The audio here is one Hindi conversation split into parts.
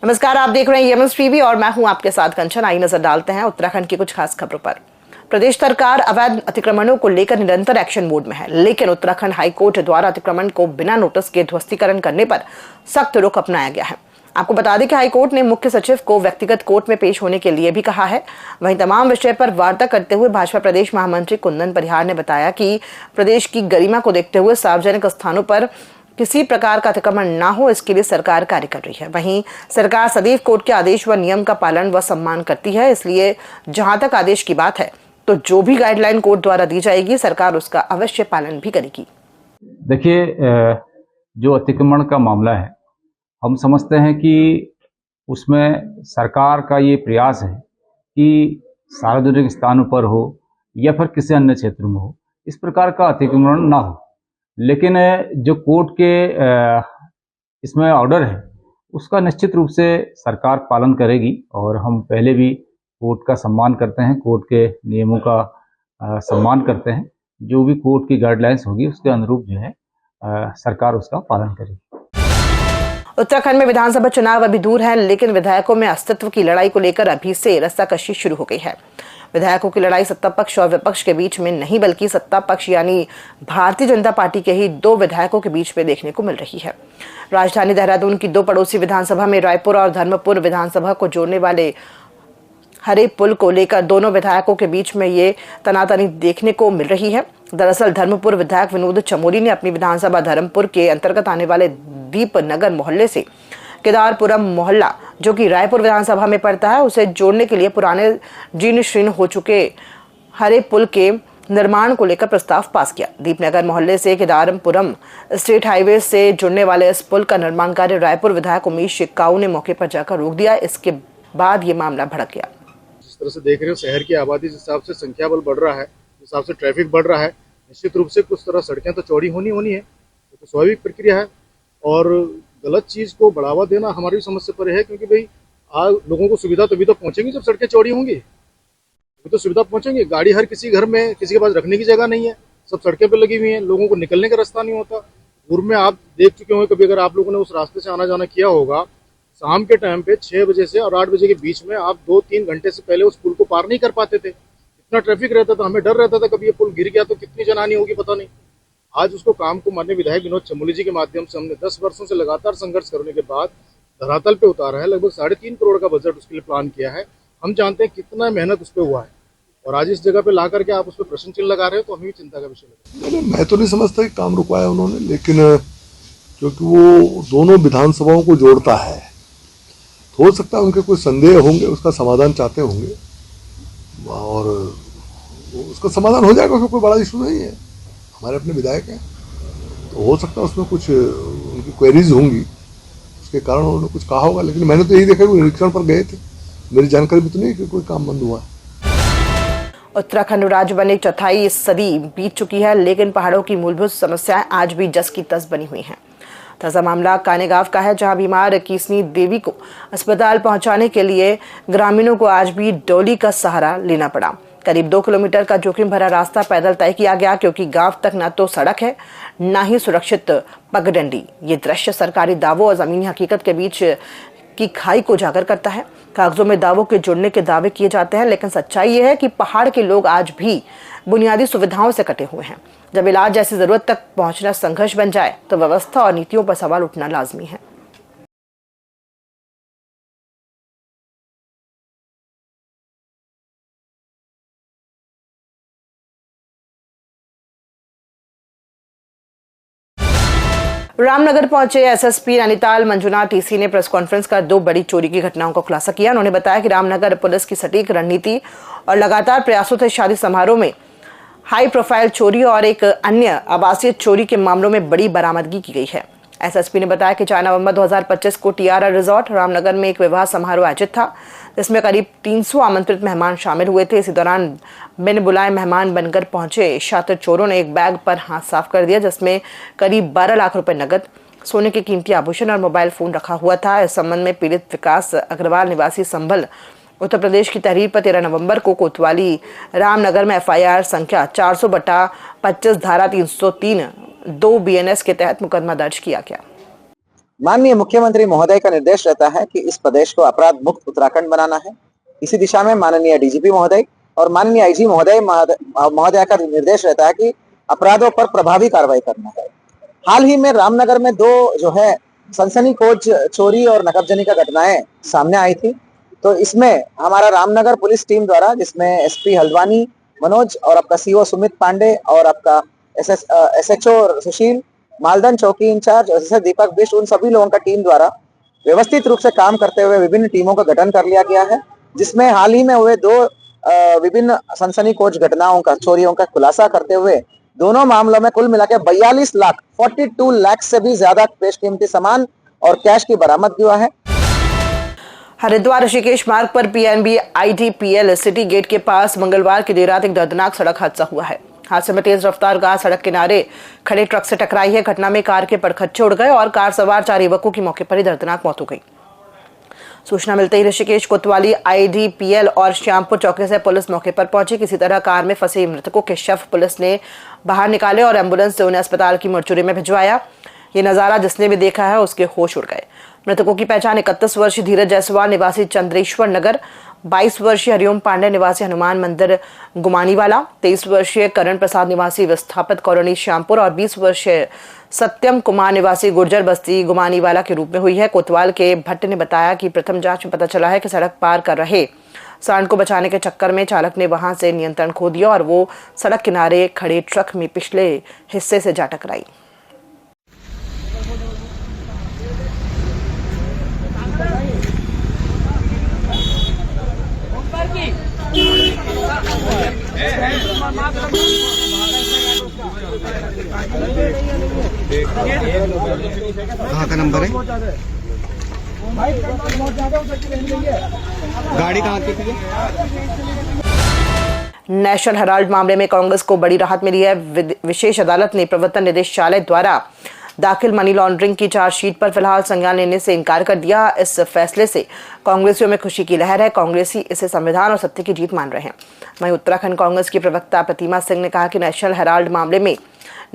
नमस्कार, आप देख रहे हैं यमन टीवी और मैं हूं आपके साथ कंचन। आई नजर डालते हैं उत्तराखंड की कुछ खास खबरों पर। प्रदेश सरकार अवैध अतिक्रमणों को लेकर निरंतर एक्शन मोड में है, लेकिन उत्तराखंड हाईकोर्ट द्वारा अतिक्रमण को बिना नोटिस के ध्वस्तीकरण करने पर सख्त रुख अपनाया गया है। आपको बता दें कि हाईकोर्ट ने मुख्य सचिव को व्यक्तिगत कोर्ट में पेश होने के लिए भी कहा है। वहीं तमाम विषय पर वार्ता करते हुए भाजपा प्रदेश महामंत्री कुंदन परिहार ने बताया कि प्रदेश की गरिमा को देखते हुए सार्वजनिक स्थानों पर किसी प्रकार का अतिक्रमण ना हो, इसके लिए सरकार कार्य कर रही है। वहीं सरकार सदैव कोर्ट के आदेश व नियम का पालन व सम्मान करती है, इसलिए जहां तक आदेश की बात है तो जो भी गाइडलाइन कोर्ट द्वारा दी जाएगी सरकार उसका अवश्य पालन भी करेगी। देखिए, जो अतिक्रमण का मामला है, हम समझते हैं कि उसमें सरकार का ये प्रयास है कि सार्वजनिक स्थानों पर हो या फिर किसी अन्य क्षेत्र में हो, इस प्रकार का अतिक्रमण ना हो। लेकिन जो कोर्ट के इसमें ऑर्डर है उसका निश्चित रूप से सरकार पालन करेगी और हम पहले भी कोर्ट का सम्मान करते हैं, कोर्ट के नियमों का सम्मान करते हैं। जो भी कोर्ट की गाइडलाइंस होगी उसके अनुरूप जो है सरकार उसका पालन करेगी। उत्तराखंड में विधानसभा चुनाव अभी दूर है, लेकिन विधायकों में अस्तित्व की लड़ाई को लेकर अभी से रस्साकशी शुरू हो गई है। विधायकों की लड़ाई सत्ता पक्ष और विपक्ष के बीच में नहीं, बल्कि सत्ता पक्ष यानी भारतीय जनता पार्टी के ही दो विधायकों के बीच में देखने को मिल रही है। राजधानी देहरादून की दो पड़ोसी विधानसभा में रायपुर और धर्मपुर विधानसभा को जोड़ने वाले हरे पुल को लेकर दोनों विधायकों के बीच में ये तनातनी देखने को मिल रही है। दरअसल धर्मपुर विधायक विनोद चमोली ने अपनी विधानसभा धर्मपुर के अंतर्गत आने वाले दीपनगर मोहल्ले से केदारपुरम मोहल्ला, जो कि रायपुर विधानसभा में पड़ता है, उसे जोड़ने के लिए पुराने जीर्ण शीर्ण हो चुके हरे पुल के निर्माण को लेकर प्रस्ताव पास किया। दीपनगर मोहल्ले से केदारपुरम स्टेट हाईवे से जुड़ने वाले इस पुल का निर्माण कार्य रायपुर विधायक उमेश शिक्काऊ ने मौके पर जाकर रोक दिया। इसके बाद ये मामला भड़क गया। जिस तरह से देख रहे हो, शहर की आबादी जिस हिसाब से संख्या बल बढ़ रहा है, जिस हिसाब से ट्रैफिक बढ़ रहा है, निश्चित रूप से कुछ तरह सड़कें तो चौड़ी होनी है, तो स्वाभाविक प्रक्रिया है। और गलत चीज़ को बढ़ावा देना हमारी समझ से परे है, क्योंकि भाई आज लोगों को सुविधा तभी तो पहुंचेगी जब सड़कें चौड़ी होंगी, तभी तो सुविधा पहुंचेंगी। गाड़ी हर किसी घर में, किसी के पास रखने की जगह नहीं है, सब सड़कें पे लगी हुई हैं, लोगों को निकलने का रास्ता नहीं होता। पूर्व में आप देख चुके होंगे, कभी अगर आप लोगों ने उस रास्ते से आना जाना किया होगा, शाम के टाइम पे 6 बजे से और 8 बजे के बीच में आप 2-3 घंटे से पहले उस पुल को पार नहीं कर पाते थे। इतना ट्रैफिक रहता था, हमें डर रहता था कभी ये पुल गिर गया तो कितनी जनहानि होगी पता नहीं। आज उसको काम को माननीय विधायक विनोद चमोली जी के माध्यम से हमने 10 वर्षों से लगातार संघर्ष करने के बाद धरातल पे उतारा है। लगभग 3.5 करोड़ का बजट उसके लिए प्लान किया है। हम जानते हैं कितना मेहनत उस पर हुआ है, और आज इस जगह पे ला करके आप उस पर प्रश्न चिन्ह लगा रहे हो, तो हमें भी चिंता का विषय लगता है। मैं तो नहीं समझता कि काम रुकवाया उन्होंने, लेकिन क्योंकि वो दोनों विधानसभाओं को जोड़ता है, तो हो सकता है उनके कोई संदेह होंगे, उसका समाधान चाहते होंगे और उसका समाधान हो जाएगा। उसमें कोई बड़ा इशू नहीं है, हमारे अपने विधायक हैं, तो हो सकता है उसमें कुछ उनकी क्वेरीज होंगी, उसके कारण उन्होंने कुछ कहा होगा। लेकिन मैंने तो यही देखा कि निरीक्षण पर गए थे, मेरी जानकारी भी तो नहीं कि कोई काम बंद हुआ है। उत्तराखंड राज्य बने चौथाई सदी बीत चुकी है, लेकिन पहाड़ों की मूलभूत समस्याएं आज भी जस की तस बनी हुई हैं। ताजा मामला कानेगांव का है, जहां बीमार किसनी देवी को अस्पताल पहुंचाने के लिए ग्रामीणों को आज भी डोली का सहारा लेना पड़ा। करीब 2 किलोमीटर का जोखिम भरा रास्ता पैदल तय किया गया, क्योंकि गांव तक न तो सड़क है न ही सुरक्षित पगडंडी। ये दृश्य सरकारी दावों और जमीनी हकीकत के बीच की खाई को उजागर करता है। कागजों में दावों के जुड़ने के दावे किए जाते हैं, लेकिन सच्चाई ये है कि पहाड़ के लोग आज भी बुनियादी सुविधाओं से कटे हुए हैं। जब इलाज जैसी जरूरत तक पहुंचना संघर्ष बन जाए तो व्यवस्था और नीतियों पर सवाल उठना लाजमी है। रामनगर पहुंचे एसएसपी नैनीताल मंजुनाथ टीसी ने प्रेस कॉन्फ्रेंस कर 2 बड़ी चोरी की घटनाओं का खुलासा किया। उन्होंने बताया कि रामनगर पुलिस की सटीक रणनीति और लगातार प्रयासों से शादी समारोह में हाई प्रोफाइल चोरी और एक अन्य आवासीय चोरी के मामलों में बड़ी बरामदगी की गई है। एसएसपी ने बताया कि 4 नवंबर 2025 को टीआरआर रिजॉर्ट रामनगर में एक विवाह समारोह आयोजित था, जिसमें करीब 300 आमंत्रित मेहमान शामिल हुए थे। इसी दौरान बिन बुलाए मेहमान बनकर पहुंचे शातिर चोरों ने एक बैग पर हाथ साफ कर दिया, जिसमें करीब 12 लाख रुपए नकद, सोने के कीमती आभूषण और मोबाइल फोन रखा हुआ था। इस संबंध में पीड़ित विकास अग्रवाल निवासी संभल उत्तर प्रदेश की तहरीर पर 13 नवंबर को कोतवाली रामनगर में एफआईआर संख्या 400/25 धारा 303 2 बीएनएस के तहत मुकदमा दर्ज किया गया। माननीय मुख्यमंत्री महोदय का निर्देश रहता है कि इस प्रदेश को अपराध मुक्त उत्तराखंड बनाना है। इसी दिशा में माननीय डीजीपी महोदय और माननीय आईजी महोदय का निर्देश रहता है कि अपराधों पर प्रभावी कार्रवाई करना है। हाल ही में रामनगर में दो जो है सनसनीखेज चोरी और नकबजनी का घटनाएं सामने आई थी। तो इसमें हमारा रामनगर पुलिस टीम द्वारा, जिसमें एसपी हल्द्वानी मनोज और आपका सीओ सुमित पांडे और आपका एसएचओ सुशील, मालदन चौकी इंचार्ज और दीपक बिष्ट, उन सभी लोगों का टीम द्वारा व्यवस्थित रूप से काम करते हुए विभिन्न टीमों का गठन कर लिया गया है, जिसमें हाल ही में हुए दो विभिन्न सनसनीखेज घटनाओं का, चोरियों का खुलासा करते हुए दोनों मामलों में कुल मिलाकर 42 लाख से भी ज्यादा बेशकीमती सामान और कैश की बरामदगी हुआ है। हरिद्वार ऋषिकेश मार्ग पर पीएनबी आईडीपीएल सिटी गेट के पास मंगलवार की देर रात एक दर्दनाक सड़क हादसा हुआ है। हादसे में तेज रफ्तार कार सड़क किनारे खड़े ट्रक से टकराई है। घटना में कार के पड़खच्चे उड़ गए और कार सवार 4 युवकों की मौके पर ही दर्दनाक मौत हो गई। सूचना मिलते ही ऋषिकेश, कोतवाली, आईडीपीएल और श्यामपुर चौकी से पुलिस मौके पर पहुंची। किसी तरह कार में फंसे मृतकों के शव पुलिस ने बाहर निकाले और एम्बुलेंस से उन्हें अस्पताल की मर्चुरी में भिजवाया। ये नजारा जिसने भी देखा है उसके होश उड़ गए। मृतकों की पहचान 31 वर्षीय धीरज जायसवाल निवासी चंद्रेश्वर नगर, 22 वर्षीय हरिओम पांडे निवासी हनुमान मंदिर गुमानीवाला, 23 वर्षीय करण प्रसाद निवासी विस्थापित कॉलोनी श्यामपुर और 20 वर्षीय सत्यम कुमार निवासी गुर्जर बस्ती गुमानीवाला के रूप में हुई है। कोतवाल के भट्ट ने बताया कि प्रथम जांच में पता चला है कि सड़क पार कर रहे सांड को बचाने के चक्कर में चालक ने वहां से नियंत्रण खो दिया और वो सड़क किनारे खड़े ट्रक में पिछले हिस्से से जा टकराई। कहाँ का नंबर है? गाड़ी कहाँ की थी? नेशनल हेराल्ड मामले में कांग्रेस को बड़ी राहत मिली है। विशेष अदालत ने प्रवर्तन निदेशालय द्वारा दाखिल मनी लॉन्ड्रिंग की चार्जशीट पर फिलहाल संज्ञान लेने से इनकार कर दिया। इस फैसले से कांग्रेसियों में खुशी की लहर है। कांग्रेसी इसे संविधान और सत्य की जीत मान रहे हैं। वहीं उत्तराखंड कांग्रेस की प्रवक्ता प्रतिमा सिंह ने कहा कि नेशनल हेराल्ड मामले में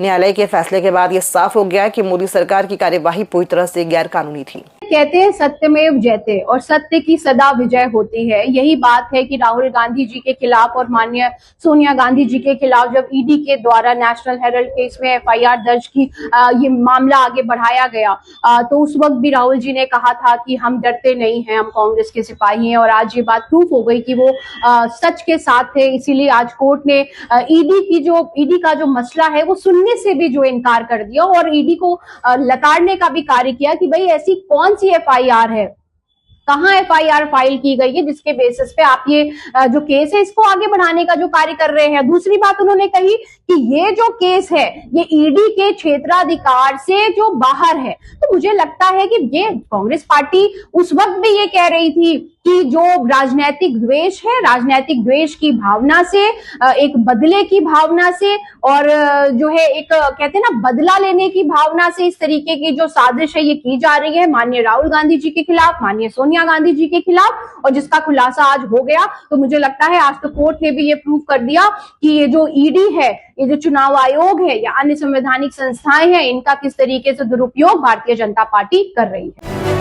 न्यायालय के फैसले के बाद यह साफ हो गया है कि मोदी सरकार की कार्यवाही पूरी तरह से गैर कानूनी थी। कहते हैं सत्यमेव जयते और सत्य की सदा विजय होती है। यही बात है कि राहुल गांधी जी के खिलाफ और माननीय सोनिया गांधी जी के खिलाफ जब ईडी के द्वारा नेशनल हेराल्ड केस में एफआईआर दर्ज की, ये मामला आगे बढ़ाया गया, तो उस वक्त भी राहुल जी ने कहा था कि हम डरते नहीं हैं, हम कांग्रेस के सिपाही हैं। और आज ये बात प्रूफ हो गई कि वो सच के साथ थे। इसीलिए आज कोर्ट ने ईडी का जो मसला है वो सुनने से भी जो इनकार कर दिया और ईडी को लताड़ने का भी कार्य किया कि भाई ऐसी कौन सी एफआईआर है, कहां एफआईआर फाइल की गई है जिसके बेसिस पे आप ये जो केस है इसको आगे बढ़ाने का जो कार्य कर रहे हैं। दूसरी बात उन्होंने कही कि ये जो केस है ये ईडी के क्षेत्राधिकार से जो बाहर है। तो मुझे लगता है कि ये कांग्रेस पार्टी उस वक्त भी ये कह रही थी कि जो राजनीतिक द्वेष है, राजनीतिक द्वेष की भावना से, एक बदले की भावना से और जो है एक कहते हैं ना बदला लेने की भावना से इस तरीके की जो साजिश है ये की जा रही है माननीय राहुल गांधी जी के खिलाफ, माननीय सोनिया गांधी जी के खिलाफ, और जिसका खुलासा आज हो गया। तो मुझे लगता है आज तो कोर्ट ने भी ये प्रूव कर दिया कि ये जो ईडी है, ये जो चुनाव आयोग है या अन्य संवैधानिक संस्थाएं हैं, इनका किस तरीके से दुरुपयोग भारतीय जनता पार्टी कर रही है।